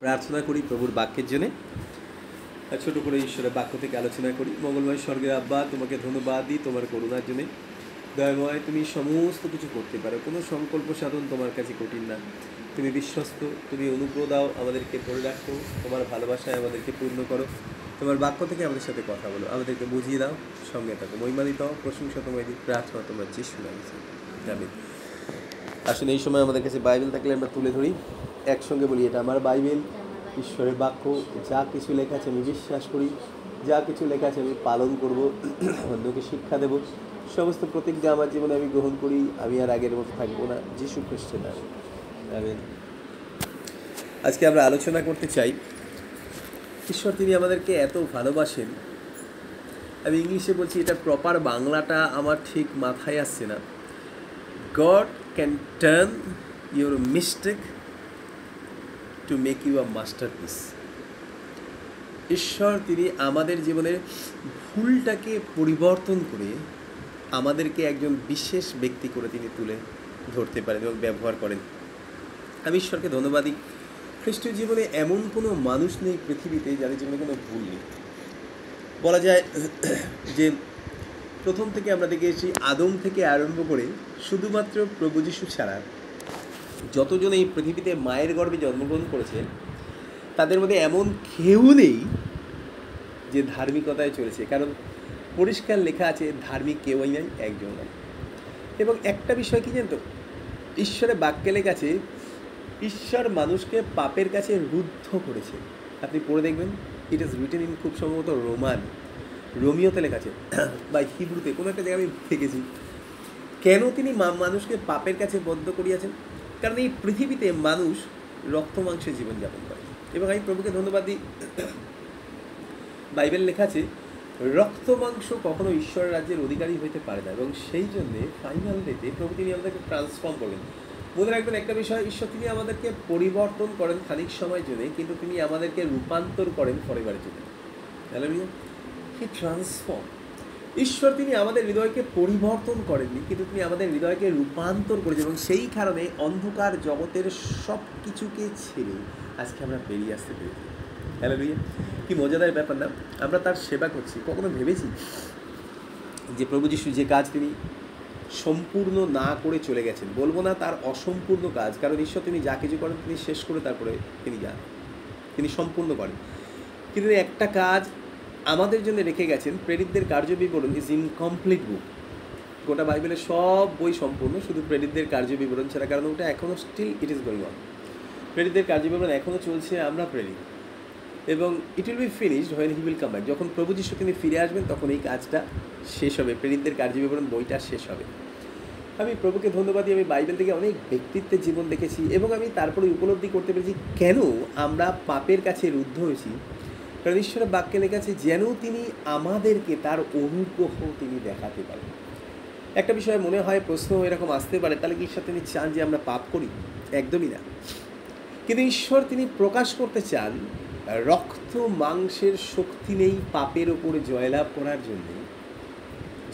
প্রার্থনা করি প্রভুর বাক্যের জন্যে। ছোটো করে ঈশ্বরের বাক্য থেকে আলোচনা করি। মঙ্গলময় স্বর্গের আব্বা, তোমাকে ধন্যবাদ দিই তোমার করুণার জন্যে। দয়াময়, তুমি সমস্ত কিছু করতে পারো, কোনো সংকল্প সাধন তোমার কাছে কঠিন না। তুমি বিশ্বস্ত, তুমি অনুগ্রহ দাও, আমাদেরকে ধরে রাখো, তোমার ভালোবাসায় আমাদেরকে পূর্ণ করো। তোমার বাক্য থেকে আমাদের সাথে কথা বলো, আমাদেরকে বুঝিয়ে দাও, সঙ্গে থাকো। মহিমানিত হও, প্রশংসা তোমায় দিই, প্রার্থনা তোমার যিশু নামে। আমিন। আসলে এই সময় আমাদের কাছে বাইবেল থাকলে আমরা তুলে ধরি, একসঙ্গে বলি, এটা আমার বাইবেল, ঈশ্বরের বাক্য। যা কিছু লেখা আছে আমি বিশ্বাস করি, যা কিছু লেখা আছে আমি পালন করব, অন্যকে শিক্ষা দেব। সমস্ত প্রতিজ্ঞা আমার জীবনে আমি গ্রহণ করি, আমি আর আগের মতো থাকবো না, যিশু খ্রিস্টের নামে। আমিন। আজকে আমরা আলোচনা করতে চাই, ঈশ্বর তিনি আমাদেরকে এত ভালোবাসেন। আমি ইংলিশে বলছি, এটা প্রপার বাংলাটা আমার ঠিক মাথায় আসছে না। God can turn your mistake to make you a masterpiece. ঈশ্বর তিনি আমাদের জীবনের ভুলটাকে পরিবর্তন করে আমাদেরকে একজন বিশেষ ব্যক্তি করে তিনি তুলে ধরতে পারেন এবং ব্যবহার করেন। আমি ঈশ্বরকে ধন্যবাদ দিই। খ্রিস্টীয় জীবনে এমন কোনো মানুষ নেই পৃথিবীতে যাদের জীবনে কোনো ভুল নেই। বলা যায় যে প্রথম থেকে আমরা দেখেছি, আদম থেকে আরম্ভ করে শুধুমাত্র প্রভু যিশু ছাড়া যতজন এই পৃথিবীতে মায়ের গর্ভে জন্মগ্রহণ করেছে, তাদের মধ্যে এমন কেউ নেই যে ধার্মিকতায় চলেছে। কারণ পরিষ্কার লেখা আছে, ধার্মিক কেউই নাই, একজন নাই। এবং একটা বিষয় কি জানতো, ঈশ্বরের বাক্যে লেখা আছে, ঈশ্বর মানুষকে পাপের কাছে রুদ্ধ করেছে। আপনি পড়ে দেখবেন, ইট ইজ রিটেন ইন, খুব সম্ভবত রোমিওতে লেখা আছে বা হিব্রুতে, কোনো একটা জায়গায় আমি দেখেছি। কেন তিনি মানুষকে পাপের কাছে বদ্ধ করিয়াছেন? কারণ এই পৃথিবীতে মানুষ রক্ত মাংসে জীবনযাপন করে। এবং আমি প্রভুকে ধন্যবাদ দিই, বাইবেল লেখা আছে, রক্ত মাংস কখনো ঈশ্বর রাজ্যের অধিকারী হইতে পারে না। এবং সেই জন্যে ফাইনাল ডেতে প্রভু তিনি আমাদেরকে ট্রান্সফর্ম করবেন। মনে রাখবেন একটা বিষয়, ঈশ্বর তিনি আমাদেরকে পরিবর্তন করেন খানিক সময়ের জন্যে, কিন্তু তিনি আমাদেরকে রূপান্তর করেন ফরএভারের জন্য। হালেলুয়া। হি ট্রান্সফর্ম। ঈশ্বর তিনি আমাদের হৃদয়কে পরিবর্তন করেননি, কিন্তু তিনি আমাদের হৃদয়কে রূপান্তর করেছেন। এবং সেই কারণে অন্ধকার জগতের সব কিছুকে ছেড়ে আজকে আমরা বেরিয়ে আসতে পেরেছি। হালেলুয়া। কি মজাদার ব্যাপার না? আমরা তার সেবা করছি। কখনো ভেবেছি যে প্রভু যিশু যে কাজ তিনি সম্পূর্ণ না করে চলে গেছেন, বলবো না তার অসম্পূর্ণ কাজ, কারণ ঈশ্বর তিনি যা কিছু করেন তিনি শেষ করে তারপরে তিনি যান, তিনি সম্পূর্ণ করেন। কিন্তু একটা কাজ আমাদের জন্য রেখে গেছেন। প্রেরিতদের কার্যবিবরণ ইজ ইনকমপ্লিট বুক। গোটা বাইবেলের সব বই সম্পূর্ণ, শুধু প্রেরিতদের কার্যবিবরণ ছাড়া, কারণ ওটা এখনও still it is going on. প্রেরিতদের কার্যবিবরণ এখনও চলছে, আমরা প্রেরিত, এবং it will be finished when he will come back. যখন প্রভু যিশু তিনি ফিরে আসবেন তখন এই কাজটা শেষ হবে, প্রেরিতদের কার্যবিবরণ বইটা শেষ হবে। আমি প্রভুকে ধন্যবাদ দিই, আমি বাইবেল থেকে অনেক ব্যক্তিত্বের জীবন দেখেছি এবং আমি তারপরে উপলব্ধি করতে পেরেছি কেন আমরা পাপের কাছে রুদ্ধ হয়েছি। কারণ ঈশ্বরের বাক্যে লেখা আছে, যেন তিনি আমাদেরকে তার অনুগ্রহ তিনি দেখাতে পারেন। একটা বিষয় মনে হয়, প্রশ্ন এরকম আসতে পারে, তাহলে কি ঈশ্বর তিনি চান যে আমরা পাপ করি? একদমই না। কিন্তু ঈশ্বর তিনি প্রকাশ করতে চান, রক্ত মাংসের শক্তি নেই পাপের ওপরে জয়লাভ করার জন্য।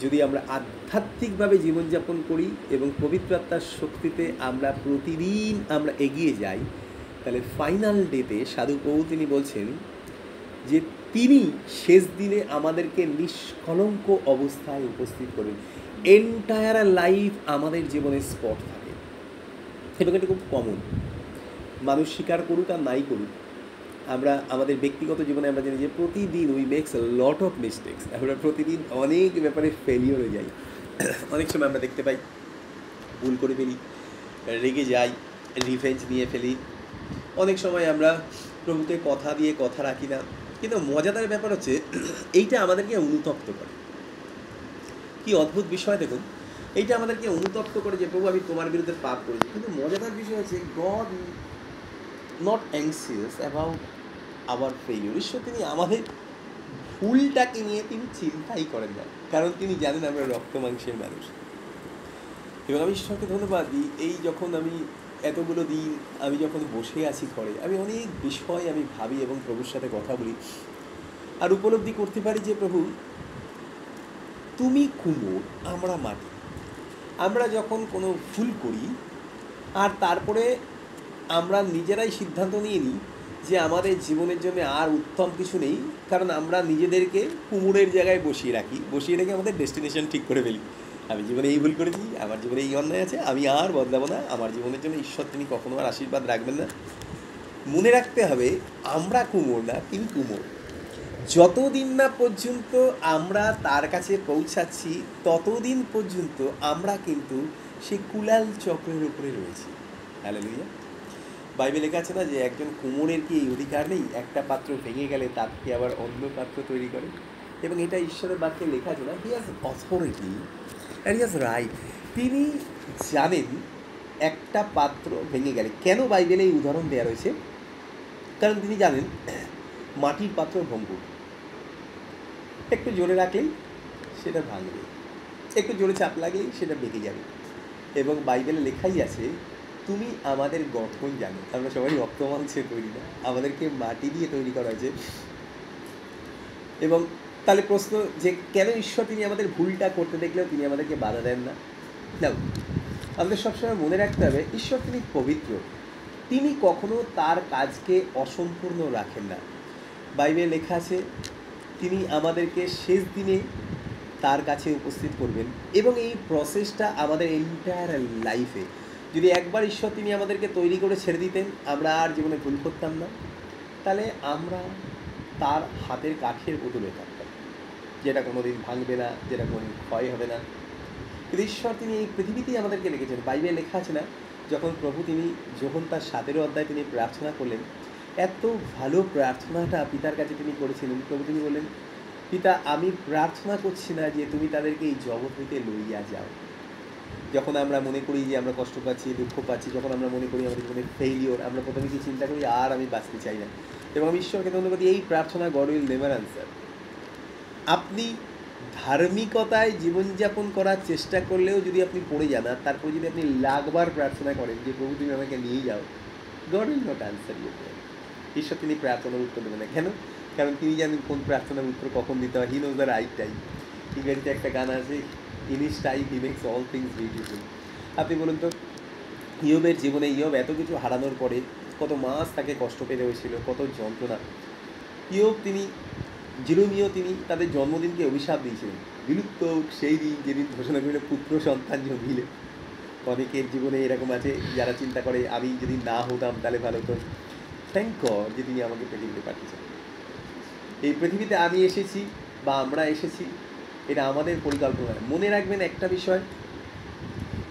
যদি আমরা আধ্যাত্মিকভাবে জীবনযাপন করি এবং পবিত্র আত্মার শক্তিতে আমরা প্রতিদিন আমরা এগিয়ে যাই, তাহলে ফাইনাল ডেতে সাধু পৌল তিনি বলছেন যে তিনি শেষ দিনে আমাদেরকে নিষ্কলঙ্ক অবস্থায় উপস্থিত করবেন। এন্টায়ার লাইফ আমাদের জীবনে স্পট থাকে, এবং এটা খুব কমন। মানুষ স্বীকার করুক আর নাই করুক, আমরা আমাদের ব্যক্তিগত জীবনে আমরা জানি যে প্রতিদিন we makes a lot of mistakes. আমরা প্রতিদিন অনেক ব্যাপারে ফেলিওর হয়ে যাই। অনেক সময় আমরা দেখতে পাই ভুল করে ফেলি, রেগে যাই, রিভেঞ্জ নিয়ে ফেলি। অনেক সময় আমরা প্রভুকে কথা দিয়ে কথা রাখি না। কিন্তু মজাদার ব্যাপার হচ্ছে, এইটা আমাদেরকে অনুতপ্ত করে। কি অদ্ভুত বিষয় দেখুন, এইটা আমাদেরকে অনুতপ্ত করে যে প্রভু আমি তোমার বিরুদ্ধে পাপ করেছি। কিন্তু মজাদার বিষয় হচ্ছে, god not অ্যাংসিয়াস about our failure. ঈশ্বর তিনি আমাদের ভুলটাকে নিয়ে তিনি চিন্তাই করেন না, কারণ তিনি জানেন আমরা রক্ত মাংসের মানুষ। এবং আমি ঈশ্বরকে ধন্যবাদ দিই, এই যখন আমি এতগুলো দিন আমি যখন বসে আছি ঘরে, আমি অনেক বিষয় আমি ভাবি এবং প্রভুর সাথে কথা বলি, আর উপলব্ধি করতে পারি যে প্রভু তুমি কুমোর, আমরা মাটি। আমরা যখন কোনো ভুল করি আর তারপরে আমরা নিজেরাই সিদ্ধান্ত নিয়ে নিই যে আমাদের জীবনের জন্য আর উত্তম কিছু নেই, কারণ আমরা নিজেদেরকে কুমোরের জায়গায় বসিয়ে রেখে আমাদের ডেস্টিনেশন ঠিক করে ফেলি। আমি জীবনে এই ভুল করেছি, আমার জীবনে এই অন্যায় আছে, আমি আর বদলাবো না, আমার জীবনের জন্য ঈশ্বর তিনি কখনো আর আশীর্বাদ রাখবেন না। মনে রাখতে হবে আমরা কুমোর না, তিনি কুমোর। যতদিন না পর্যন্ত আমরা তার কাছে পৌঁছাচ্ছি ততদিন পর্যন্ত আমরা কিন্তু সেই কুলাল চক্রের উপরে রয়েছি। হালেলুয়া। বাইবেলে লেখা আছে না যে একজন কুমোরের কি এই অধিকার নেই একটা পাত্র ভেঙে গেলে তাকে আবার অন্য পাত্র তৈরি করে? এবং এটা ঈশ্বরের বাক্যে লেখা আছে না, he has authority and he has right. তিনি জানেন একটা পাত্র ভেঙে গেলে। কেন বাইবেলে এই উদাহরণ দেওয়া রয়েছে? কারণ তিনি জানেন মাটির পাত্র ভঙ্গুর, একটু জোরে রাখলেই সেটা ভাঙবে, একটু জোরে চাপ লাগলেই সেটা বেঁকে যাবে। এবং বাইবেলে লেখাই আছে তুমি আমাদের গঠন জানো, আমরা সবাই রক্ত মাংসে তৈরি না, আমাদেরকে মাটি দিয়ে তৈরি করা হয়েছে। এবং তাহলে প্রশ্ন যে কেন ঈশ্বর তিনি আমাদের ভুলটা করতে দেখলেও তিনি আমাদেরকে বাধা দেন না? আমাদের সবসময় মনে রাখতে হবে ঈশ্বর তিনি পবিত্র, তিনি কখনো তার কাজকে অসম্পূর্ণ রাখেন না। বাইবেলে লেখা আছে তিনি আমাদেরকে শেষ দিনে তার কাছে উপস্থিত করবেন, এবং এই প্রসেসটা আমাদের এন্টায়ার লাইফে যদি একবার ঈশ্বর তিনি আমাদেরকে তৈরি করে ছেড়ে দিতেন, আমরা আর জীবনে ভুল করতাম না, তাহলে আমরা তার হাতের কাঠের পুতুলে থাকতাম, যেটা কোনো দিন ভাঙবে না, যেটা কোনো দিন ক্ষয় হবে না। কিন্তু ঈশ্বর তিনি এই পৃথিবীতেই আমাদেরকে রেখেছেন। বাইবেলে লেখা আছে না, যখন প্রভু তিনি যখন তার 7 অধ্যায় তিনি প্রার্থনা করলেন, এত ভালো প্রার্থনাটা পিতার কাছে তিনি করেছিলেন। প্রভু তিনি বললেন, পিতা আমি প্রার্থনা করছি না যে তুমি তাদেরকে এই জগৎ হইতে লইয়া যাও। যখন আমরা মনে করি যে আমরা কষ্ট পাচ্ছি, দুঃখ পাচ্ছি, যখন আমরা মনে করি আমাদের জীবনে ফেইলিওর, আমরা প্রথমে কি চিন্তা করি আর আমি বাঁচতে চাই না। এবং আমি ঈশ্বরকে ধন্যবাদ, এই প্রার্থনা গড উইল নেভার আনসার। আপনি ধার্মিকতায় জীবনযাপন করার চেষ্টা করলেও যদি আপনি পড়ে যান, আর তারপর যদি আপনি লাখবার প্রার্থনা করেন যে প্রভু তুমি আমাকে নিয়ে যাও, God will not answer you. ঈশ্বর তিনি প্রার্থনার উত্তর দেবেন না। কেন? কারণ তিনি জানেন কোন প্রার্থনার উত্তর কখন দিতে হয়। He knows the right time. ইংরেজিতে একটা গান আছে, in his time he makes all things beautiful. আপনি বলুন তো, ইয়োবের জীবনে ইয়োব এত কিছু হারানোর পরে কত মাস তাকে কষ্ট পেতে হয়েছিল, কত যন্ত্রণা। ইয়োব তিনি জিরোমিও তিনি তাদের জন্মদিনকে অভিশাপ দিয়েছিলেন, বিলুপ্ত সেই দিন যেদিন ঘোষণা করিল পুত্র সন্তান জন্মিলে। অনেকের জীবনে এরকম আছে যারা চিন্তা করে আমি যদি না হতাম তাহলে ভালো হতো। থ্যাংক গড যে তিনি আমাকে পৃথিবীতে পাঠিয়েছেন। এই পৃথিবীতে আমি এসেছি বা আমরা এসেছি, এটা আমাদের পরিকল্পনা। মনে রাখবেন একটা বিষয়,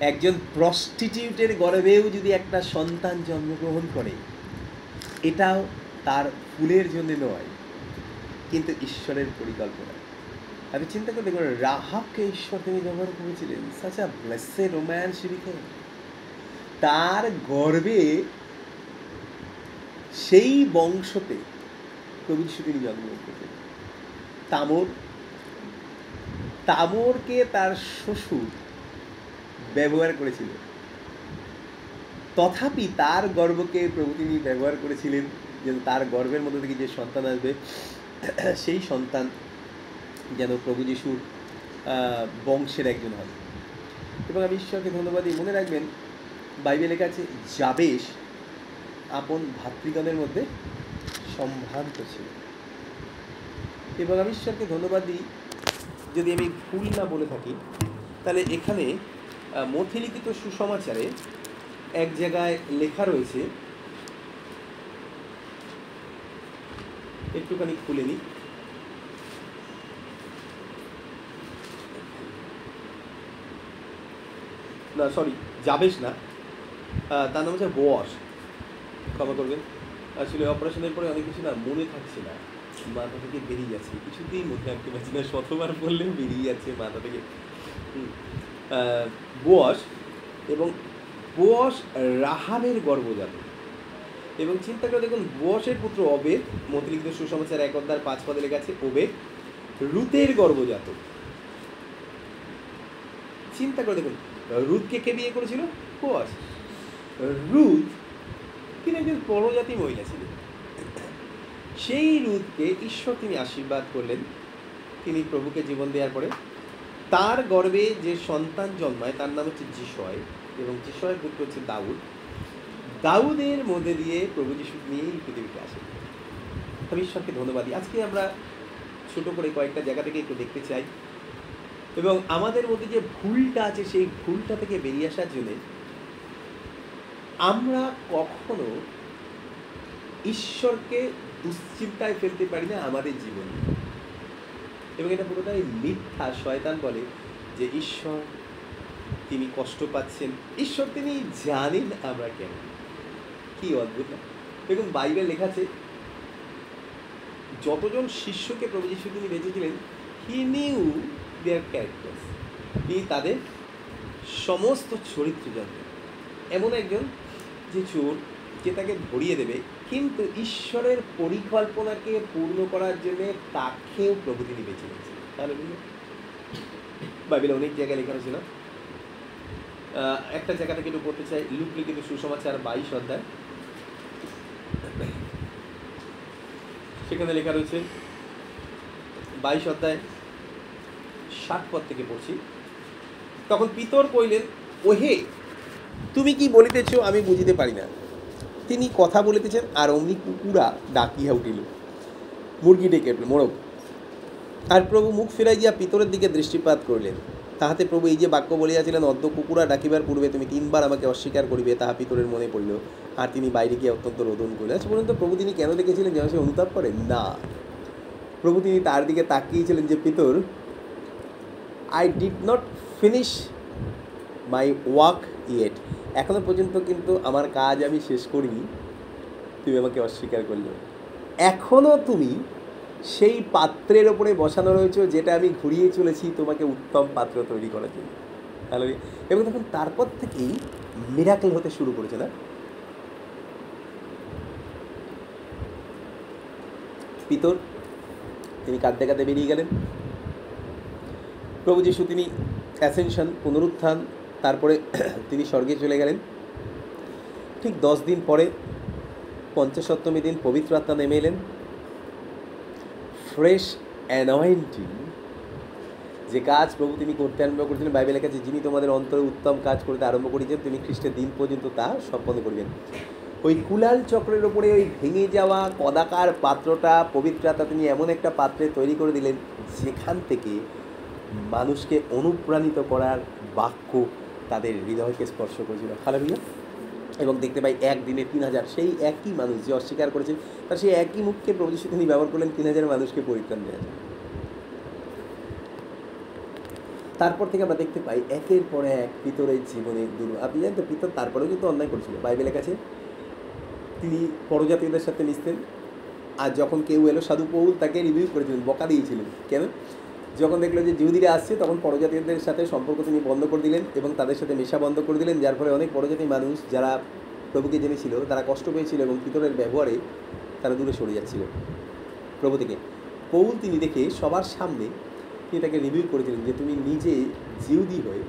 একজন প্রস্টিটিউটের গর্ভেও যদি একটা সন্তান জন্মগ্রহণ করে, এটাও তার ফুলের জন্য নয়, কিন্তু ঈশ্বরের পরিকল্পনা। আপনি চিন্তা করে দেখুন, রাহাবকে ঈশ্বর তিনি ব্যবহার করেছিলেন। Such a blessed woman she became. তার গর্ভে সেই বংশতে প্রভু যিশু তিনি জন্মগ্রহণ করেছিলেন। তামরকে তার শ্বশুর ব্যবহার করেছিল, তথাপি তার গর্ভকে প্রভু তিনি ব্যবহার করেছিলেন যেন তার গর্ভের মধ্যে থেকে যে সন্তান আসবে সেই সন্তান যেন প্রভু যিশুর বংশের একজন হয়। এবং আমি ঈশ্বরকে ধন্যবাদ দিই। মনে রাখবেন বাইবেলে লেখা আছে যাবেশ আপন ভাতৃগণের মধ্যে সম্ভ্রান্ত ছিল। এবং আমি ঈশ্বরকে ধন্যবাদ দিই, যদি আমি ভুল না বলে থাকি তাহলে এখানে মথিলিখিত সুসমাচারে এক জায়গায় লেখা রয়েছে, একটুখানি খুলে নিই, না সরি যাবেশ না, তার নাম হচ্ছে বোয়াস। ক্ষমা করবেন, আসলে অপারেশনের পরে অনেক কিছু না মনে থাকছে না, মাথা থেকে বেরিয়ে যাচ্ছে, কিছুতেই মনে রাখতে পারছি না, শতবার বললেও বেরিয়ে যাচ্ছে মাথা থেকে। বোয়াস, এবং বোয়াস রাহাবের গর্ভজাত। এবং চিন্তা করে দেখুন, বোয়াসের পুত্র ওবেদ, মথিলিখিত সুসমাচার 1 অধ্যায় 5 পদে লেখা আছে ওবেদ রুতের গর্ভজাত। চিন্তা করে দেখুন, রুথকে কে বিয়ে করেছিল? বোয়াস। রুথ তিনি একজন পরজাতি মহিলা ছিলেন। সেই রুথকে ঈশ্বর তিনি আশীর্বাদ করলেন। তিনি প্রভুকে জীবন দেওয়ার পরে তার গর্ভে যে সন্তান জন্মায় তার নাম হচ্ছে যিশয়, এবং যিশয়ের পুত্র হচ্ছে দাউদ। দাউদের মধ্যে দিয়ে প্রভু যিশু নিয়েই পৃথিবীতে আসে। আমি ঈশ্বরকে ধন্যবাদ দিই। আজকে আমরা ছোট করে কয়েকটা জায়গা থেকে একটু দেখতে চাই এবং আমাদের মধ্যে যে ভুলটা আছে সেই ভুলটা থেকে বেরিয়ে আসার জন্যে আমরা কখনো ঈশ্বরকে দুশ্চিন্তায় ফেলতে পারি না আমাদের জীবনে, এবং এটা পুরোটাই মিথ্যা। শয়তান বলে যে ঈশ্বর তিনি কষ্ট পাচ্ছেন, ঈশ্বর তিনি জানেন আমরা কেন। কি অদ্ভুত না? দেখুন বাইবেল লেখা আছে যতজন শিষ্যকে প্রভু যিশু তিনি বেঁচেছিলেন, হি নিউ দেয়ার ক্যারেক্টার্স, তিনি তাদের সমস্ত চরিত্র জানতেন। এমন একজন যে চোর, যে তাকে ধরিয়ে দেবে, কিন্তু ঈশ্বরের পরিকল্পনাকে পূর্ণ করার জন্য তাকেও প্রভু তিনি বেছে নিয়েছিলেন। তাহলে বাইবেলে অনেক জায়গায় লেখা হয়েছিল। একটা জায়গা থেকে একটু পড়তে চাই, লুক লিখিত সুসমাচার 22 অধ্যায়। সেখানে লেখা রয়েছে 22 অধ্যায় 7 পদ থেকে পড়ছি। তখন পিতর কইলেন, ওহে তুমি কি বলিতেছ আমি বুঝিতে পারি না। তিনি কথা বলিতেছেন, আর অমনি কুকুরা ডাকিয়া উঠিল, মুরগি ডেকে উঠল, মোরগ। আর প্রভু মুখ ফিরাইয়া পিতরের দিকে দৃষ্টিপাত করিলেন। তাহাতে প্রভু এই যে বাক্য বলিয়াছিলেন, অদ্য কুকুরা ডাকিবার পূর্বে তুমি 3 বার আমাকে অস্বীকার করিবে, তাহা পিতরের মনে পড়িল। আর তিনি বাইরে গিয়ে অত্যন্ত রোদন করিলেন। আচ্ছা বলুন তো, প্রভু তিনি কেন ডেকেছিলেন? যেন সে অনুতাপ করেন? না, প্রভু তিনি তার দিকে তাকিয়েছিলেন যে, Peter, I did not finish my work yet, এখনো পর্যন্ত কিন্তু আমার কাজ আমি শেষ করিনি, তুমি আমাকে অস্বীকার করলে। এখনও তুমি সেই পাত্রের ওপরে বসানো রয়েছে যেটা আমি ঘুরিয়ে চলেছি তোমাকে উত্তম পাত্র তৈরি করার জন্য। হ্যালো। এবং তখন তারপর থেকেই মিরাকেল হতে শুরু করেছে না? পিতর তিনি কাঁদতে কাঁদতে বেরিয়ে গেলেন। প্রভু যিশু তিনি অ্যাসেনশন, পুনরুত্থান, তারপরে তিনি স্বর্গে চলে গেলেন। ঠিক 10 দিন পরে 50 দিন পবিত্র আত্মা নেমে এলেন। ফ্রেশ অ্যানয়েন্টিং, যে কাজ প্রভু তিনি করতে আরম্ভ করেছিলেন, বাইবেলের কাছে যিনি তোমাদের অন্তরে উত্তম কাজ করতে আরম্ভ করেছেন, তিনি খ্রিস্টের দিন পর্যন্ত তা সম্পন্ন করবেন। ওই কুলাল চক্রের ওপরে ওই ভেঙে যাওয়া কদাকার পাত্রটা পবিত্র আত্মা তিনি এমন একটা পাত্রে তৈরি করে দিলেন যেখান থেকে মানুষকে অনুপ্রাণিত করার বাক্য তাদের হৃদয়কে স্পর্শ করেছিল। হালেলুয়া। এবং দেখতে পাই একদিনে 3000, সেই একই মানুষ যে অস্বীকার করেছেন, তার সেই একই মুখকে প্রভু যিশু তিনি ব্যবহার করলেন 3000 মানুষকে পরিত্রাণ দেওয়া যায়। তারপর থেকে আমরা দেখতে পাই একের পর এক পিতরের জীবনে আপনি জানেন তো, পিতর তারপরেও কিন্তু অন্যায় করেছিল। বাইবেলের কাছে তিনি পরজাতীয়দের সাথে মিশতেন, আর যখন কেউ এলো, সাধু পৌল তাকে রিভিউ করেছিলেন, বকা দিয়েছিলেন। কেন? যখন দেখলো যে জিহুদিরা আসছে, তখন পরজাতীয়দের সাথে সম্পর্ক তিনি বন্ধ করে দিলেন এবং তাদের সাথে মেশা বন্ধ করে দিলেন, যার ফলে অনেক পরজাতি মানুষ যারা প্রভুকে জেনেছিল তারা কষ্ট পেয়েছিল এবং পিতরের ব্যবহারে তারা দূরে সরে যাচ্ছিল প্রভু থেকে। পৌল তিনি দেখে সবার সামনে তিনি তাকে রিভিউ করেছিলেন যে তুমি নিজে জিহুদি হয়ে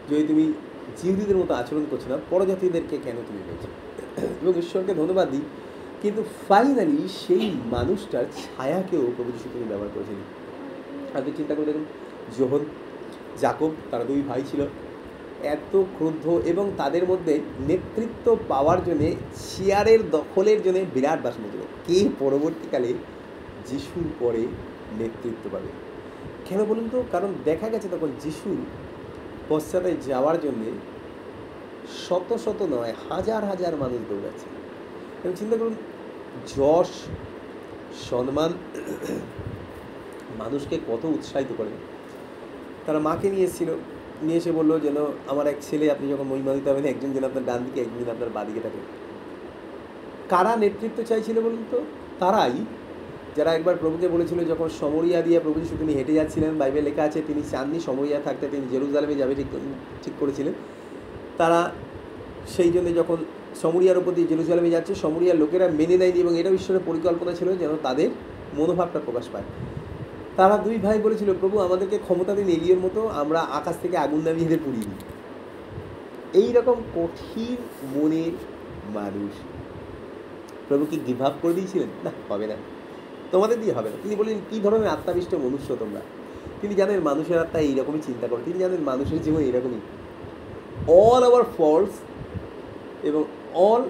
যদি তুমি জিহুদিদের মতো আচরণ করছো না, পরজাতীয়দেরকে কেন তুমি পেয়েছো? এবং ঈশ্বরকে ধন্যবাদ দিই, কিন্তু ফাইনালি সেই মানুষটার ছায়াকেও প্রভু যিশু তিনি ব্যবহার করেছিলেন। আপনি চিন্তা করে দেখুন, যোহন, জাকব, তারা 2 ভাই ছিল, এত ক্রুদ্ধ এবং তাদের মধ্যে নেতৃত্ব পাওয়ার জন্যে, চেয়ারের দখলের জন্য বিরাট বাসনা ছিল কে পরবর্তীকালে যিশুর পরে নেতৃত্ব পাবে। কেন বলুন তো? কারণ দেখা গেছে তখন যিশুর পশ্চাতে যাওয়ার জন্যে শত শত নয়, হাজার হাজার মানুষ দৌড়াচ্ছে। এবং চিন্তা করুন, যশ, সম্মান মানুষকে কত উৎসাহিত করে। তারা মাকে নিয়ে এসেছিল, নিয়ে এসে বললো যেন আমার এক ছেলে, আপনি যখন মহিমা দিতে হবেন, একজন যেন আপনার ডান দিকে, একজন যেন আপনার বাঁ দিকে থাকে। কারা নেতৃত্ব চাইছিল বলুন তো? তারাই যারা একবার প্রভুকে বলেছিল, যখন সমরিয়া দিয়ে প্রভু যিশু তিনি হেঁটে যাচ্ছিলেন, বাইবেল লেখা আছে তিনি চাননি সমরিয়া থাকতে, তিনি জেরুজালেমে যাবে ঠিক করেছিলেন। তারা সেই জন্য যখন সমরিয়ার উপর দিয়ে জেরুজালেমে যাচ্ছে, সমরিয়ার লোকেরা মেনে নেয়নি এবং এটাও ঈশ্বরের পরিকল্পনা ছিল যেন তাদের মনোভাবটা প্রকাশ পায়। তারা 2 ভাই বলেছিল, প্রভু আমাদেরকে ক্ষমতা দিন এলিয়ের মতো, আমরা আকাশ থেকে আগুন নামিয়ে এদের পুড়িয়ে দিই। এইরকম কঠিন মনের মানুষ প্রভু কি গিভ আপ করে দিয়েছিলেন? না, হবে না, তোমাদের দিয়ে হবে না। তিনি বললেন, কী ধরনের আত্মাবিষ্ট মনুষ্য তোমরা। তিনি জানেন মানুষের আত্মা এইরকমই চিন্তা করে, তিনি জানেন মানুষের জীবন এইরকমই। অল আওয়ার ফল্টস এবং অল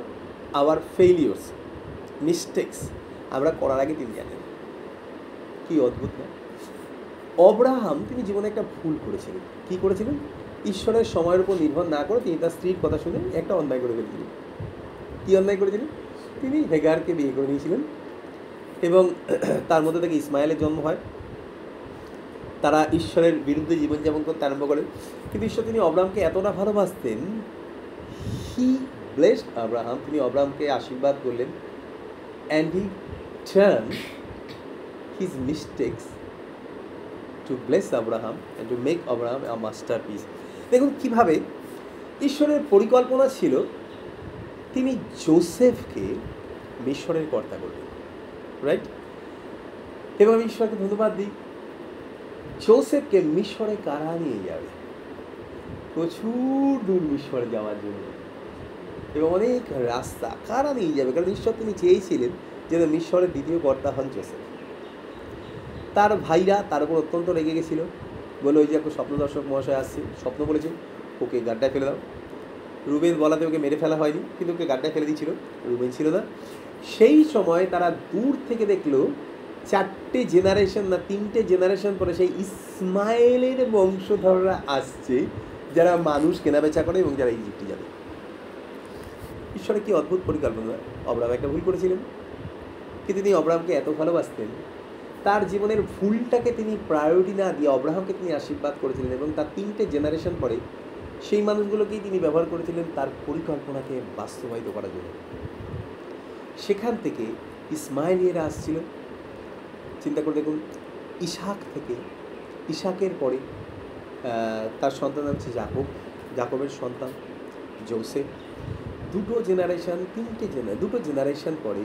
আওয়ার ফেইলিওর্স, মিস্টেক্স আমরা করার আগে তিনি জানেন। কি অদ্ভুত না? অব্রাহাম তিনি জীবনে একটা ভুল করেছিলেন। কি করেছিলেন? ঈশ্বরের সময়ের উপর নির্ভর না করে তিনি তার স্ত্রীর কথা শুনে একটা অন্যায় করে ফেলেছিলেন। কী অন্যায় করেছিলেন? তিনি হেগারকে বিয়ে করে নিয়েছিলেন এবং তার মধ্যে থেকে ইসমাইলের জন্ম হয়। তারা ঈশ্বরের বিরুদ্ধে জীবনযাপন করতে আরম্ভ করে। কিন্তু ঈশ্বর তিনি অব্রাহামকে এতটা ভালোবাসতেন, হি ব্লেসড আব্রাহাম, তিনি অব্রাহামকে আশীর্বাদ করলেন, and he turn his mistakes to bless Abraham and to make Abraham a masterpiece. দেখুন কীভাবে ঈশ্বরের পরিকল্পনা ছিল তিনি জোসেফকে মিশরের কর্তা করবেন, রাইট? এবং আমি ঈশ্বরকে ধন্যবাদ দিই, জোসেফকে মিশরে কারা নিয়ে যাবে? প্রচুর দূর মিশরে যাওয়ার জন্য এবং অনেক রাস্তা কারা নিয়ে যাবে, কারণ ঈশ্বর তিনি চেয়েছিলেন যেন মিশরের দ্বিতীয় কর্তা হন জোসেফ। তার ভাইরা তার উপর অত্যন্ত রেগে গেছিল, বলে ওই যে একটা স্বপ্ন দর্শক মহাশয় আসছে, স্বপ্ন বলেছে ওকে গাড্ডায় ফেলে দাও। রুবেন বলাতে ওকে মেরে ফেলা হয়নি, কিন্তু ওকে গাড্ডায় ফেলে দিয়েছিল, রুবেন ছিল না। সেই সময় তারা দূর থেকে দেখলো 4টে জেনারেশন না 3টে জেনারেশন পরে সেই ইসমাইলের বংশধররা আসছে, যারা মানুষ কেনাবেচা করে এবং যারা ইজিপ্টে যাবে। ঈশ্বরের কি অদ্ভুত পরিকল্পনা! অব্রাহাম একটা ভুল করেছিলেন, কিন্তু তিনি অব্রাহামকে এত ভালোবাসতেন, তার জীবনের ভুলটাকে তিনি প্রায়োরিটি না দিয়ে অব্রাহামকে তিনি আশীর্বাদ করেছিলেন এবং তার 3টে জেনারেশন পরে সেই মানুষগুলোকেই তিনি ব্যবহার করেছিলেন তার পরিকল্পনাকে বাস্তবায়িত করার জন্য। সেখান থেকে ইসমাইলিয়েরা আসছিল। চিন্তা করে দেখুন, ইসাক থেকে, ইসাকের পরে তার সন্তান হচ্ছে যাকব, যাকবের সন্তান জোসেফ। দুটো জেনারেশন পরে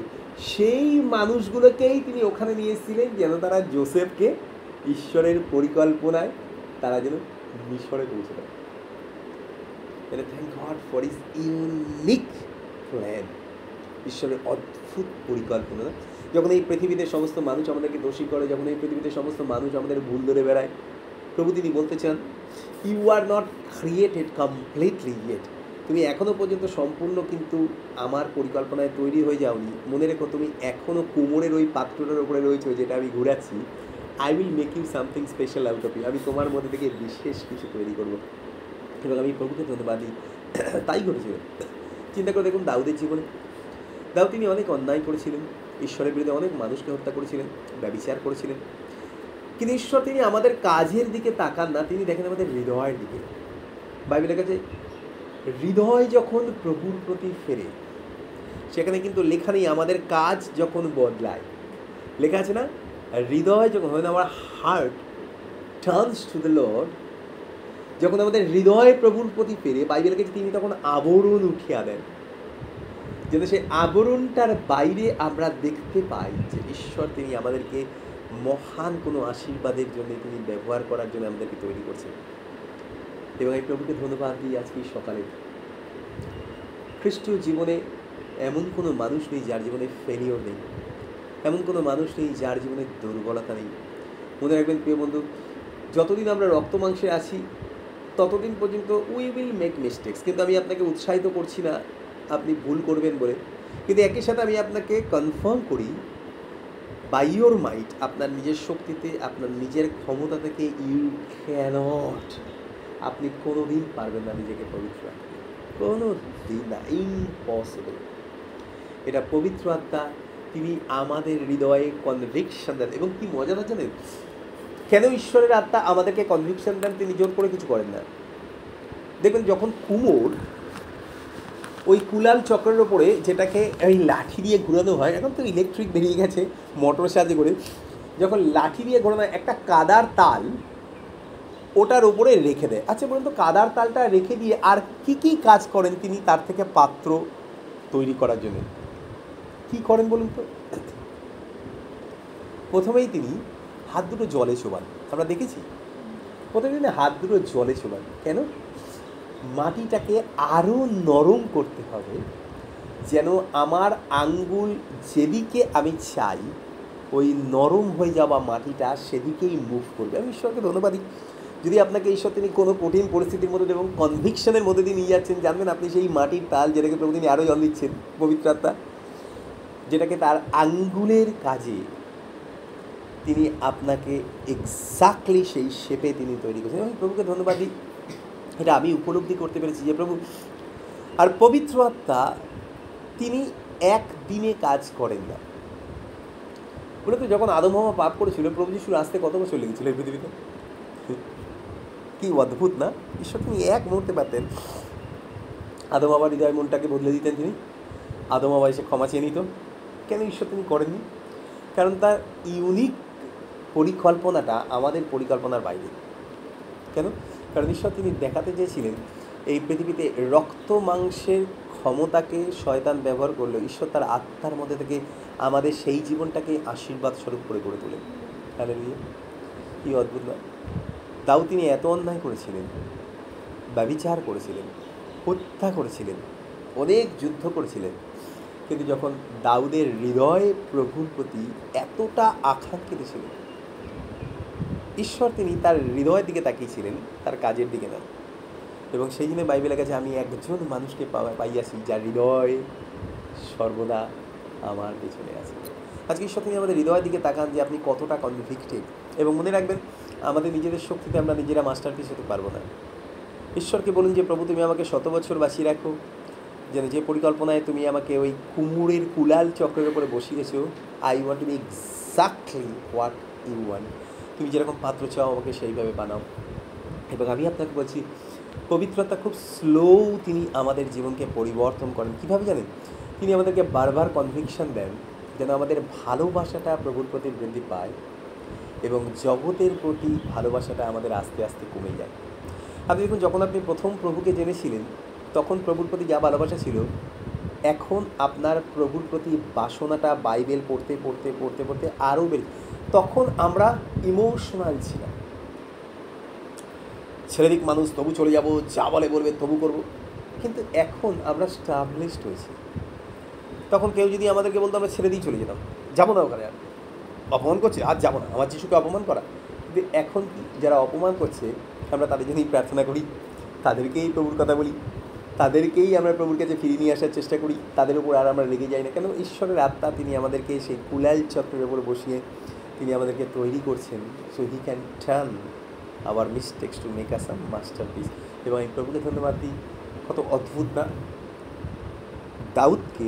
সেই মানুষগুলোকেই তিনি ওখানে নিয়ে এসেছিলেন যেন তারা জোসেফকে ঈশ্বরের পরিকল্পনায় তারা যেন মিশরে পৌঁছে দেয়। Thank god for his unique plan. ঈশ্বরের অদ্ভুত পরিকল্পনা। যখন এই পৃথিবীতে সমস্ত মানুষ আমাদেরকে দোষী করে, যখন এই পৃথিবীতে সমস্ত মানুষ আমাদের ভুল ধরে বেড়ায়, প্রভু তিনি বলতে চান, you are not created completely yet. তুমি এখনও পর্যন্ত সম্পূর্ণ কিন্তু আমার পরিকল্পনায় তৈরি হয়ে যাওনি। মনে রেখো, তুমি এখনও কোমরের ওই পাত্রটার উপরে রয়েছো যেটা আমি ঘুরাচ্ছি। I will make you something special out of you. আমি তোমার মধ্যে থেকে বিশেষ কিছু তৈরি করবো। এবং আমি প্রভুকে ধন্যবাদ দিই, তাই ঘটেছিল। চিন্তা করে দেখুন দাউদের জীবনে, দাউদ তিনি অনেক অন্যায় করেছিলেন, ঈশ্বরের বিরুদ্ধে অনেক মানুষকে হত্যা করেছিলেন, ব্যভিচার করেছিলেন, কিন্তু ঈশ্বর তিনি আমাদের কাজের দিকে তাকান না, তিনি দেখেন আমাদের হৃদয়ের দিকে। বাইবেলের কাছে হৃদয় যখন প্রভুর প্রতি ফেরে, সেখানে কিন্তু লেখা নেই আমাদের কাজ যখন বদলায়, লেখা আছে না হৃদয় যখন হয় না, আমার heart turns to the Lord, যখন আমাদের হৃদয় প্রভুর প্রতি ফেরে, বাইবেলের কাছে তিনি তখন আবরণ উঠিয়ে দেন, যেন সেই আবরণটার বাইরে আমরা দেখতে পাই যে ঈশ্বর তিনি আমাদেরকে মহান কোনো আশীর্বাদের জন্য তিনি ব্যবহার করার জন্য আমাদেরকে তৈরি করছেন। এবং এই প্রভুকে ধন্যবাদ দিই আজকে সকালে, খ্রিস্টীয় জীবনে এমন কোনো মানুষ নেই যার জীবনে ফেলিওর নেই, এমন কোনো মানুষ নেই যার জীবনে দুর্বলতা নেই। মনে রাখবেন প্রিয় বন্ধু, যতদিন আমরা রক্ত মাংসে আছি ততদিন পর্যন্ত উই উইল মেক মিস্টেক্স, কিন্তু আমি আপনাকে উৎসাহিত করছি না আপনি ভুল করবেন বলে, কিন্তু একই সাথে আমি আপনাকে কনফার্ম করি, বাই ইয়োর মাইট, আপনার নিজের শক্তিতে, আপনার নিজের ক্ষমতা থেকে ইউ ক্যানট, আপনি কোনো দিন পারবেন না নিজেকে পবিত্র রাখতে, কোনো দিন না, ইম্পসিবল। এটা পবিত্র আত্মা তিনি আমাদের হৃদয়ে কনভিকশন দেন। এবং কি মজাটা জানেন, কেন ঈশ্বরের আত্মা আমাদেরকে কনভিকশন দেন? তিনি জোর করে কিছু করেন না। দেখবেন যখন কুমোর ওই কুলাল চক্রের ওপরে, যেটাকে ওই লাঠি দিয়ে ঘুরানো হয়, এখন তো ইলেকট্রিক বেরিয়ে গেছে মোটরের সাহায্যে করে, যখন লাঠি দিয়ে ঘোরানো হয় একটা কাদার তাল ওটার ওপরে রেখে দেয়। আচ্ছা বলুন তো, কাদার তালটা রেখে দিয়ে আর কি কি কাজ করেন তিনি তার থেকে পাত্র তৈরি করার জন্য? কি করেন বলুন তো? প্রথমেই তিনি হাত দুটো জলে ছোবান, আমরা দেখেছি। প্রথমে তিনি হাত দুটো জলে ছোবান, কেন? মাটিটাকে আরও নরম করতে হবে, যেন আমার আঙ্গুল যেদিকে আমি চাই ওই নরম হয়ে যাওয়া মাটিটা সেদিকেই মুভ করবে। আমি ঈশ্বরকে ধন্যবাদ দিই, যদি আপনাকে ঈশ্বর তিনি কোনো কঠিন পরিস্থিতির মধ্যে এবং কনভিকশনের মধ্যে দিয়ে নিয়ে যাচ্ছেন, জানবেন আপনি সেই মাটির তাল যেটাকে প্রভু তিনি আরও জল দিচ্ছেন, পবিত্র আত্মা, যেটাকে তার আঙ্গুলের কাজে তিনি আপনাকে এক্স্যাক্টলি সেই শেপে তিনি তৈরি করছেন। এবং প্রভুকে ধন্যবাদ দিই, এটা আমি উপলব্ধি করতে পেরেছি যে প্রভু আর পবিত্র আত্মা তিনি একদিনে কাজ করেন না। মূলত যখন আদম হাওয়া পাপ করেছিল, প্রভু যিশুর আসতে কত বছর লেগেছিল এই পৃথিবীতে? কি অদ্ভুত না! ঈশ্বর তিনি এক মুহূর্তে পারতেন আদম হাওয়ার হৃদয় মনটাকে বদলে দিতেন, তিনি আদম হাওয়া এসে ক্ষমা চেয়ে নিত। কেন ঈশ্বর তিনি করেননি? কারণ তার ইউনিক পরিকল্পনাটা আমাদের পরিকল্পনার বাইরে। কেন? কারণ ঈশ্বর তিনি দেখাতে চেয়েছিলেন এই পৃথিবীতে রক্ত মাংসের ক্ষমতাকে শয়তান ব্যবহার করলেও ঈশ্বর তার আত্মার মধ্যে থেকে আমাদের সেই জীবনটাকে আশীর্বাদ স্বরূপ করে গড়ে তোলেন। হালেলুয়া! কি অদ্ভুত না! তাও তিনি এত অন্যায় করেছিলেন, ব্যভিচার করেছিলেন, হত্যা করেছিলেন, অনেক যুদ্ধ করেছিলেন, কিন্তু যখন দাউদের হৃদয় প্রভুর প্রতি এতটা আকাঙ্ক্ষিত ছিল, ঈশ্বর তিনি তার হৃদয়ের দিকে তাকিয়েছিলেন, তার কাজের দিকে না। এবং সেই জন্য বাইবেলের কাছে আমি একজন মানুষকে পাইয়াছি যার হৃদয় সর্বদা আমার পেছনে আছে। আজকে ঈশ্বর তিনি আমাদের হৃদয়ের দিকে তাকান যে আপনি কতটা কনভিক্টেড। এবং মনে রাখবেন, আমাদের নিজেদের শক্তিতে আমরা নিজেরা মাস্টারপিস হতে পারবো না। ঈশ্বরকে বলুন যে প্রভু তুমি আমাকে 100 বছর বাঁচিয়ে রাখো, যেন যে পরিকল্পনায় তুমি আমাকে ওই কুমুরের কুলাল চক্রের উপরে বসিয়েছো, I want to be exactly what you want. তুমি যেরকম পাত্র চাও আমাকে সেইভাবে বানাও। এবং আমি আপনাকে বলছি, পবিত্রতা খুব স্লো তিনি আমাদের জীবনকে পরিবর্তন করেন। কীভাবে জানেন? তিনি আমাদেরকে বারবার কনভিকশন দেন যেন আমাদের ভালোবাসাটা প্রভুর প্রতি বৃদ্ধি পায় এবং জগতের প্রতি ভালোবাসাটা আমাদের আস্তে আস্তে কমে যায়। আপনি দেখুন, যখন আপনি প্রথম প্রভুকে জেনেছিলেন তখন প্রভুর প্রতি যা ভালোবাসা ছিল, এখন আপনার প্রভুর প্রতি বাসনাটা বাইবেল পড়তে পড়তে পড়তে পড়তে আরও বেড়ে। তখন আমরা ইমোশনাল ছিলাম, ছেড়ে দিক মানুষ তবু চলে যাব, যা বলে বলবে তবু করব। কিন্তু এখন আমরা স্টাবলিশড হয়েছি। তখন কেউ যদি আমাদেরকে বলতো, আমরা ছেড়ে দিয়ে চলে যেতাম, যাবো না ওখানে, আর অপমান করছে আর যাবো না, আমার যিশুকে অপমান করা। কিন্তু এখন কি, যারা অপমান করছে আমরা তাদের জন্যই প্রার্থনা করি, তাদেরকেই প্রভুর কথা বলি, তাদেরকেই আমরা প্রভুর কাছে ফিরিয়ে নিয়ে আসার চেষ্টা করি, তাদের উপর আর আমরা রেগে যাই না। কেন? ঈশ্বরের আত্মা তিনি আমাদেরকে সেই কুলাল চক্রের উপর বসিয়ে তিনি আমাদেরকে তৈরি করছেন, so he can turn our mistakes to make us a masterpiece. এবং এই প্রভুকে ধন্যবাদ দিই, কত অদ্ভুত না! দাউদকে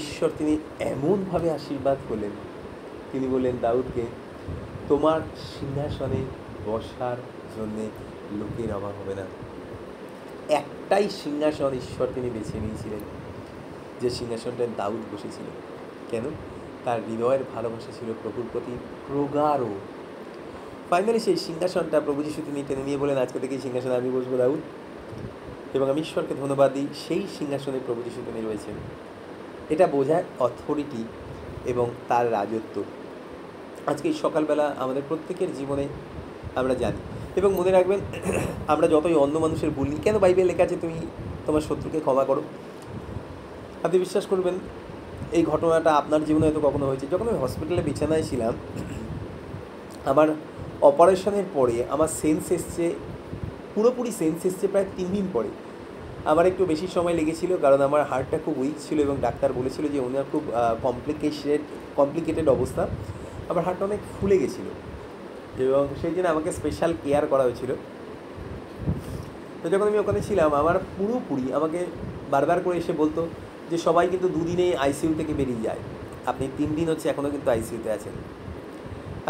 ঈশ্বর তিনি এমনভাবে আশীর্বাদ করলেন, তিনি বললেন দাউদকে, তোমার সিংহাসনে বসার জন্যে লোকের অভাব হবে না। একটাই সিংহাসন ঈশ্বর তিনি বেছে নিয়েছিলেন, যে সিংহাসনটায় দাউদ বসেছিলেন। কেন? তার হৃদয়ের ভালোবাসা ছিল প্রভুর প্রতি প্রগাঢ়। ফাইনালি সেই সিংহাসনটা প্রভু যিশু তিনি টেনে নিয়ে বলেন, আজকে থেকে এই সিংহাসনে আমি বসবো দাউদ। এবং আমি ঈশ্বরকে ধন্যবাদ দিই, সেই সিংহাসনে প্রভু যিশু তিনি রয়েছেন। এটা বোঝায় অথরিটি এবং তার রাজত্ব। আজকে এই সকালবেলা আমাদের প্রত্যেকের জীবনে আমরা জানি। এবং মনে রাখবেন, আমরা যতই অন্য মানুষের বলি, কেন বাইবেল লেখা আছে তুমি তোমার শত্রুকে ক্ষমা করো। আপনি বিশ্বাস করবেন, এই ঘটনাটা আপনার জীবনে হয়তো কখনো হয়েছে। যখন আমি হসপিটালে বিছানায় ছিলাম, আমার অপারেশনের পরে আমার সেন্স এসছে, পুরোপুরি সেন্স এসছে প্রায় 3 দিন পরে। আমার একটু বেশি সময় লেগেছিল, কারণ আমার হার্টটা খুব উইক ছিল এবং ডাক্তার বলেছিল যে ওনার খুব কমপ্লিকেটেড অবস্থা। আমার হার্টটা অনেক ফুলে গেছিলো এবং সেই জন্য আমাকে স্পেশাল কেয়ার করা হয়েছিল। তো যখন আমি ওখানে ছিলাম, আমার পুরোপুরি আমাকে বারবার করে এসে বলতো যে সবাই কিন্তু 2 দিনে আইসিইউ থেকে বেরিয়ে যায়, আপনি 3 দিন হচ্ছে এখনও কিন্তু আইসিইউতে আছেন।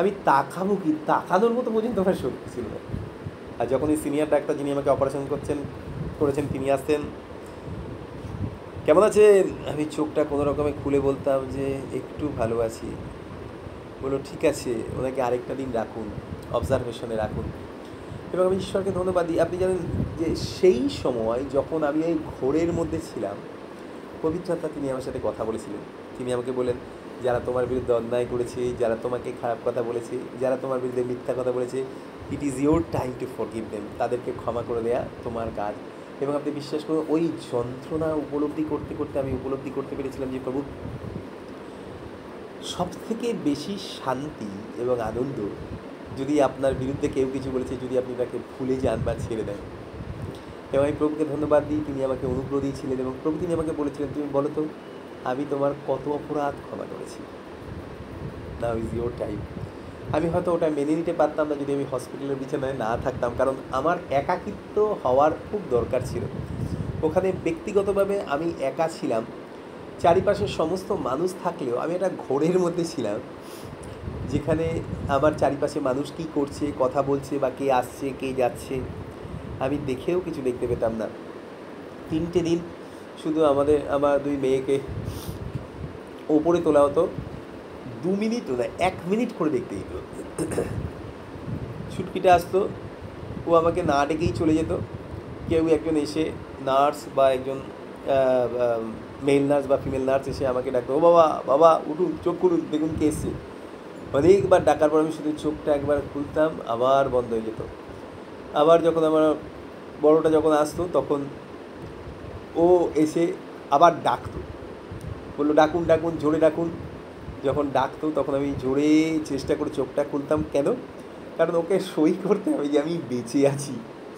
আমি তাকাবো কি, তাকানোর মতো পর্যন্ত আমার শক্তি ছিল না। আর যখন এই সিনিয়র ডাক্তার যিনি আমাকে অপারেশন করেছেন তিনি আসতেন, কেমন আছেন, আমি চোখটা কোনো রকমে খুলে বলতাম যে একটু ভালো আছি। বললো ঠিক আছে, ওনাকে আরেকটা দিন রাখুন, অবজারভেশনে রাখুন। এবং আমি ঈশ্বরকে ধন্যবাদ দিই। আপনি জানেন যে সেই সময় যখন আমি এই ঘোরের মধ্যে ছিলাম, পবিত্র আত্মা তিনি আমার সাথে কথা বলেছিলেন। তিনি আমাকে বলেন, যারা তোমার বিরুদ্ধে অন্যায় করেছে, যারা তোমাকে খারাপ কথা বলেছে, যারা তোমার বিরুদ্ধে মিথ্যা কথা বলেছে, it is your time to forgive them. তাদেরকে ক্ষমা করে দেয়া তোমার কাজ। এবং আপনি বিশ্বাস করুন, ওই যন্ত্রণা উপলব্ধি করতে করতে আমি উপলব্ধি করতে পেরেছিলাম যে প্রভু, সবথেকে বেশি শান্তি এবং আনন্দ যদি আপনার বিরুদ্ধে কেউ কিছু বলেছে, যদি আপনি তাকে ভুলে যান বা ছেড়ে দেন। এবং আমি প্রভুকে ধন্যবাদ দিই, তিনি আমাকে অনুগ্রহ দিয়েছিলেন এবং প্রভু তিনি আমাকে বলেছিলেন, তুমি বলো তো আমি তোমার কত অপরাধ ক্ষমা করেছি, নাও ইজ ইয়োর টাইম। আমি হয়তো ওটা মেনে নিতে পারতাম না যদি আমি হসপিটালের বিছানায় না থাকতাম, কারণ আমার একাকিত্ব হওয়ার খুব দরকার ছিল। ওখানে ব্যক্তিগতভাবে আমি একা ছিলাম, চারিপাশের সমস্ত মানুষ থাকলেও আমি একটা ঘোরের মধ্যে ছিলাম, যেখানে আমার চারিপাশে মানুষ কী করছে, কথা বলছে বা কে আসছে কে যাচ্ছে আমি দেখেও কিছু দেখতে পেতাম না। 3টে দিন শুধু আমার 2 মেয়েকে ওপরে তোলা হতো, 2 মিনিটও না 1 মিনিট করে দেখতে দিত। ছুটকিটা আসতো, ও আমাকে না ডেকেই চলে যেত। কেউ একজন এসে নার্স বা একজন মেল নার্স বা ফিমেল নার্স এসে আমাকে ডাকতো, ও বাবা বাবা উঠুন, চোখ খুলুন, দেখুন কে এসছে। অনেকবার ডাকার পর আমি শুধু চোখটা একবার খুলতাম, আবার বন্ধ হয়ে যেত। আবার যখন আমার বড়োটা যখন আসতো তখন ও এসে আবার ডাকতো, বললো ডাকুন ডাকুন, জোরে ডাকুন। যখন ডাকতো তখন আমি জোরে চেষ্টা করে চোখটা খুলতাম। কেন? কারণ ওকে সই করতে হবে যে আমি বেঁচে আছি,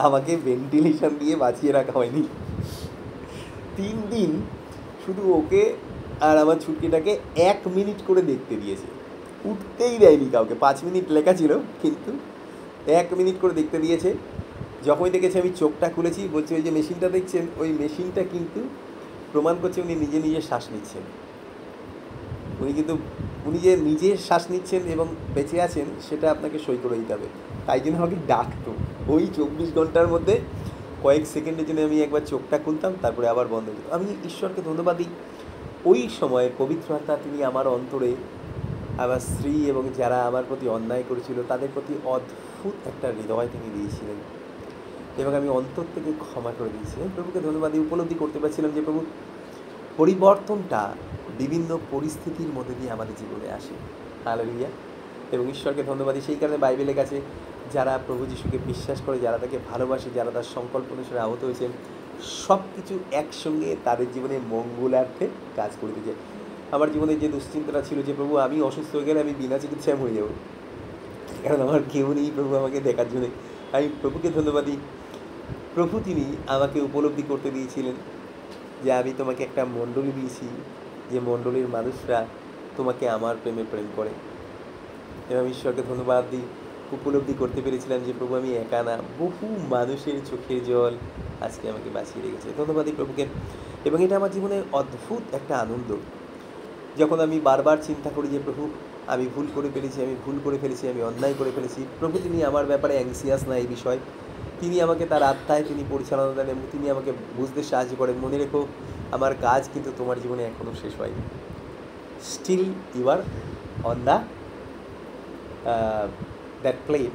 আমাকে ভেন্টিলেশন দিয়ে বাঁচিয়ে রাখা হয়নি। 3 দিন শুধু ওকে আর আমার ছুটকিটাকে 1 মিনিট করে দেখতে দিয়েছে, উঠতেই দেয়নি কাউকে। 5 মিনিট লেখা ছিল কিন্তু 1 মিনিট করে দেখতে দিয়েছে। যখনই দেখেছে আমি চোখটা খুলেছি, বলছে ওই যে মেশিনটা দেখছেন, ওই মেশিনটা কিন্তু প্রমাণ করছে উনি নিজে নিজে শ্বাস নিচ্ছেন। উনি যে নিজে শ্বাস নিচ্ছেন এবং বেঁচে আছেন সেটা আপনাকে সই করে দিতে হবে। তাই জন্য আমাকে ডাকতো। ওই 24 ঘন্টার মধ্যে কয়েক সেকেন্ডের জন্য আমি একবার চোখটা খুলতাম, তারপরে আবার বন্ধ হয়ে যেত। আমি ঈশ্বরকে ধন্যবাদ দিই, ওই সময় পবিত্র আত্মা তিনি আমার অন্তরে, আমার স্ত্রী এবং যারা আমার প্রতি অন্যায় করেছিল তাদের প্রতি অদ্ভুত একটা হৃদয় তিনি দিয়েছিলেন এবং আমি অন্তর থেকে ক্ষমা করে দিয়েছিলাম। প্রভুকে ধন্যবাদ দিয়ে উপলব্ধি করতে পারছিলাম যে প্রভু পরিবর্তনটা বিভিন্ন পরিস্থিতির মধ্যে দিয়ে আমাদের জীবনে আসে। হালেলুয়া। এবং ঈশ্বরকে ধন্যবাদ দিই, সেই কারণে বাইবেলের কাছে যারা প্রভু যিশুকে বিশ্বাস করে, যারা তাকে ভালোবাসে, যারা তার সংকল্প অনুসারে আহত হয়েছেন, সব কিছু একসঙ্গে তাদের জীবনে মঙ্গলার্থে কাজ করে দিয়েছে। আমার জীবনে যে দুশ্চিন্তাটা ছিল যে প্রভু আমি অসুস্থ হয়ে গেলে আমি বিনা চিকিৎসায় মরে যাব, কারণ আমার কেউ নেই প্রভু আমাকে দেখার জন্যে, আমি প্রভুকে ধন্যবাদ দিই। প্রভু তিনি আমাকে উপলব্ধি করতে দিয়েছিলেন যে আমি তোমাকে একটা মণ্ডলী দিয়েছি, যে মণ্ডলীর মানুষরা তোমাকে আমার প্রেমে প্রেম করে। এবং ঈশ্বরকে ধন্যবাদ দিই, উপলব্ধি করতে পেরেছিলাম যে প্রভু আমি একা না, বহু মানুষের চোখের জল আজকে আমাকে বাঁচিয়ে রেখেছে। ধন্যবাদ দিই প্রভুকে। এবং এটা আমার জীবনে অদ্ভুত একটা আনন্দ, যখন আমি বারবার চিন্তা করি যে প্রভু আমি ভুল করে ফেলেছি, আমি অন্যায় করে ফেলেছি। প্রভু তিনি আমার ব্যাপারে অ্যাংসিয়াস না এই বিষয়, তিনি আমাকে তার আত্মায় তিনি পরিচালনা দেন এবং তিনি আমাকে বুঝতে সাহায্য করেন। মনে রেখো আমার কাজ কিন্তু তোমার জীবনে এখনও শেষ হয়নি, still you are on that plate,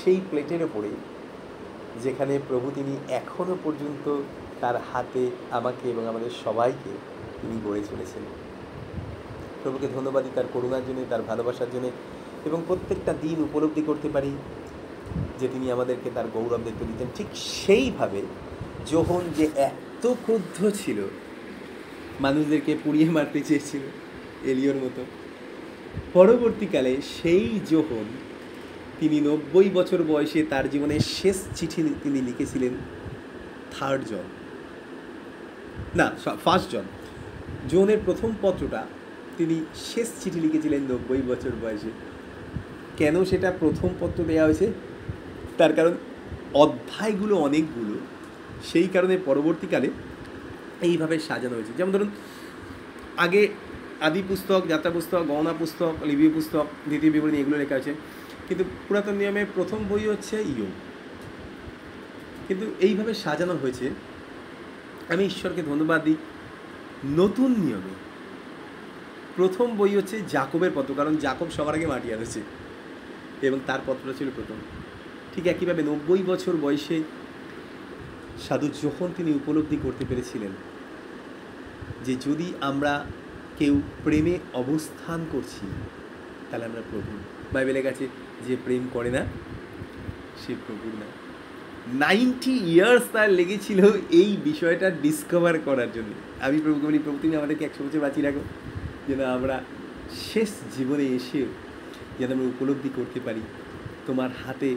সেই প্লেটের ওপরে যেখানে প্রভু তিনি এখনও পর্যন্ত তার হাতে আমাকে এবং আমাদের সবাইকে তিনি গড়ে চলেছেন। প্রভুকে ধন্যবাদই তার করুণার জন্য, তার ভালোবাসার জন্য, এবং প্রত্যেকটা দিন উপলব্ধি করতে পারি যে তিনি আমাদেরকে তার গৌরব দেখতে দিতেন। ঠিক সেইভাবে যোহন যে এত ক্রুদ্ধ ছিল, মানুষদেরকে পুড়িয়ে মারতে চেয়েছিল এলিয়র মতো, পরবর্তীকালে সেই যোহন তিনি 90 বছর বয়সে তার জীবনের শেষ চিঠি তিনি লিখেছিলেন ফার্স্ট জন। যোহনের প্রথম পত্রটা তিনি শেষ চিঠি লিখেছিলেন 90 বছর বয়সে। কেন সেটা প্রথম পত্র দেওয়া হয়েছে? তার কারণ অধ্যায়গুলো অনেকগুলো, সেই কারণে পরবর্তীকালে এইভাবে সাজানো হয়েছে। যেমন ধরুন আগে আদি পুস্তক, যাত্রা পুস্তক, গণনা পুস্তক, লিবীয় পুস্তক, দ্বিতীয় বিবরণী এগুলো লেখা আছে, কিন্তু পুরাতন নিয়মে প্রথম বই হচ্ছে ইয়োব। কিন্তু এইভাবে সাজানো হয়েছে। আমি ঈশ্বরকে ধন্যবাদ দিই, নতুন নিয়মে প্রথম বই হচ্ছে জাকবের পত্র, কারণ জাকব সবার আগে মাটি আনেছে এবং তার পত্রটা ছিল প্রথম। ঠিক একইভাবে 90 বছর বয়সে সাধু যোহন তিনি উপলব্ধি করতে পেরেছিলেন যে যদি আমরা কেউ প্রেমে অবস্থান করছি তাহলে আমরা প্রভু। বাইবেলের কাছে যে প্রেম করে না সে প্রভুর না। 90 ইয়ার্স তার লেগেছিল এই বিষয়টা ডিসকভার করার জন্য। আমি প্রভুকে বলি, প্রভু তুমি আমাদেরকে 100 বছর বাঁচিয়ে রাখো, যেন আমরা শেষ জীবনে এসেও যেন আমরা উপলব্ধি করতে পারি তোমার হাতে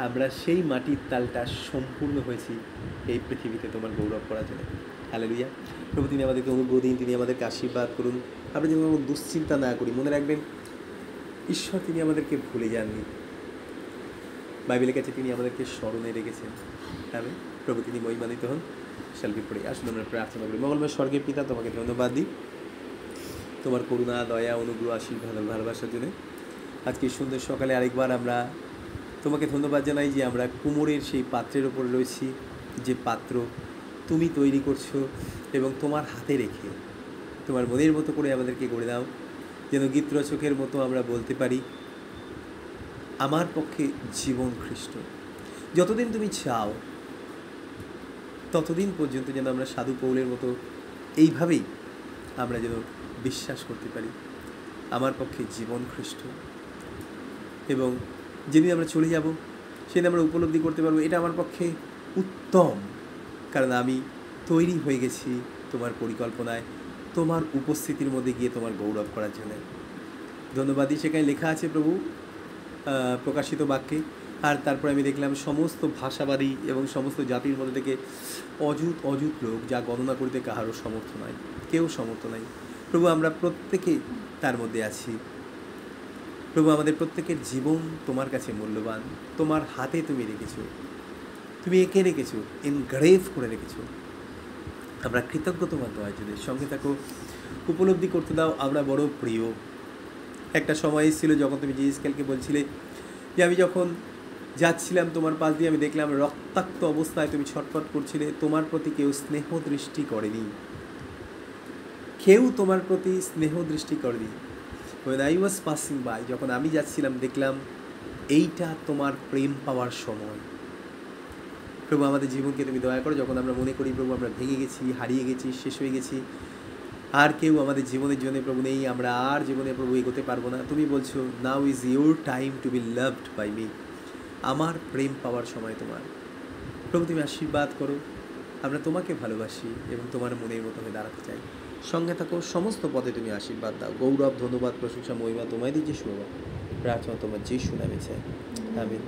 আমরা সেই মাটির তালটা সম্পূর্ণ হয়েছি এই পৃথিবীতে তোমার গৌরব করার জন্য। হালেলুয়া। প্রভু তিনি আমাদেরকে অনুগ্রহ দিন, তিনি আমাদেরকে আশীর্বাদ করুন। আমরা যেন কোনো দুশ্চিন্তা না করি। মনে রাখবেন, ঈশ্বর তিনি আমাদেরকে ভুলে যাননি। বাইবেলের কাছে তিনি আমাদেরকে স্মরণে রেখেছেন। আমি প্রভু তিনি মহিমান্বিত হন। সেলফি পড়ে আসুন আমরা প্রার্থনা করি। মঙ্গলময় স্বর্গের পিতা, তোমাকে ধন্যবাদ দিই তোমার করুণা, দয়া, অনুগ্রহ, আশীর্বাদ ও ভালোবাসার জন্য। আজকে সুন্দর সকালে আরেকবার আমরা তোমাকে ধন্যবাদ জানাই যে আমরা কুমোরের সেই পাত্রের ওপর রয়েছি, যে পাত্র তুমি তৈরি করছো এবং তোমার হাতে রেখে তোমার মনের মতো করে আমাদেরকে গড়ে দাও, যেন গীতরচকের মতো আমরা বলতে পারি, আমার পক্ষে জীবন খ্রিস্ট। যতদিন তুমি চাও ততদিন পর্যন্ত যেন আমরা সাধু পৌলের মতো এইভাবেই আমরা যেন বিশ্বাস করতে পারি, আমার পক্ষে জীবন খ্রিস্ট। এবং যেদিন আমরা চলে যাব সেদিন আমরা উপলব্ধি করতে পারবো এটা আমার পক্ষে উত্তম, কারণ আমি তৈরি হয়ে গেছি তোমার পরিকল্পনায়, তোমার উপস্থিতির মধ্যে গিয়ে তোমার গৌরব করার জন্য। ধন্যবাদই সেখানে লেখা আছে প্রভু প্রকাশিত বাক্যে। আর তারপরে আমি দেখলাম সমস্ত ভাষাবাদী এবং সমস্ত জাতির মধ্যে থেকে অযুত লোক, যা গণনা করিতে কাহারও সমর্থ নাই, কেউ সমর্থ নাই। প্রভু আমরা প্রত্যেকে তার মধ্যে আছি। প্রভু আমাদের প্রত্যেকের জীবন তোমার কাছে মূল্যবান, তোমার হাতে তুমি রেখেছো, তুমি এঁকে রেখেছো, এনগ্রেভ করে রেখেছো। আমরা কৃতজ্ঞ তোমার দোয়ার জন্য। সঙ্গে থাকো, উপলব্ধি করতে দাও আমরা বড় প্রিয়। একটা সময় ছিল যখন তুমি জিএসকেলকে বলছিলে যে আমি যখন যাচ্ছিলাম তোমার পাশ দিয়ে, আমি দেখলাম রক্তাক্ত অবস্থায় তুমি ছটফট করছিলে, তোমার প্রতি কেউ স্নেহ দৃষ্টি করেনি, কেউ তোমার প্রতি স্নেহ দৃষ্টি করেনি। when I was passing by, যখন আমি যাচ্ছিলাম দেখলাম এইটা তোমার প্রেম পাওয়ার সময়। প্রভু আমাদের জীবনকে তুমি দয়া করো, যখন আমরা মনে করি প্রভু আমরা ভেঙে গেছি, হারিয়ে গেছি, শেষ হয়ে গেছি, আর কেউ আমাদের জীবনের জন্য প্রভু নেই, আমরা আর জীবনে প্রভু এগোতে পারবো না, তুমি বলছো now is your time to be loved by me, আমার প্রেম পাওয়ার সময় তোমার। প্রভু তুমি আশীর্বাদ করো, আমরা তোমাকে ভালোবাসি এবং তোমার মনের মতো হয়ে দাঁড়াতে চাই। সঙ্গে থাকো, সমস্ত পদে তুমি আশীর্বাদ দাও। গৌরব, ধন্যবাদ, প্রশংসা, মহিমা তোমায় দিয়েছি। শুভ প্রার্থনা তোমার যিশু নামে চাই, আমিন।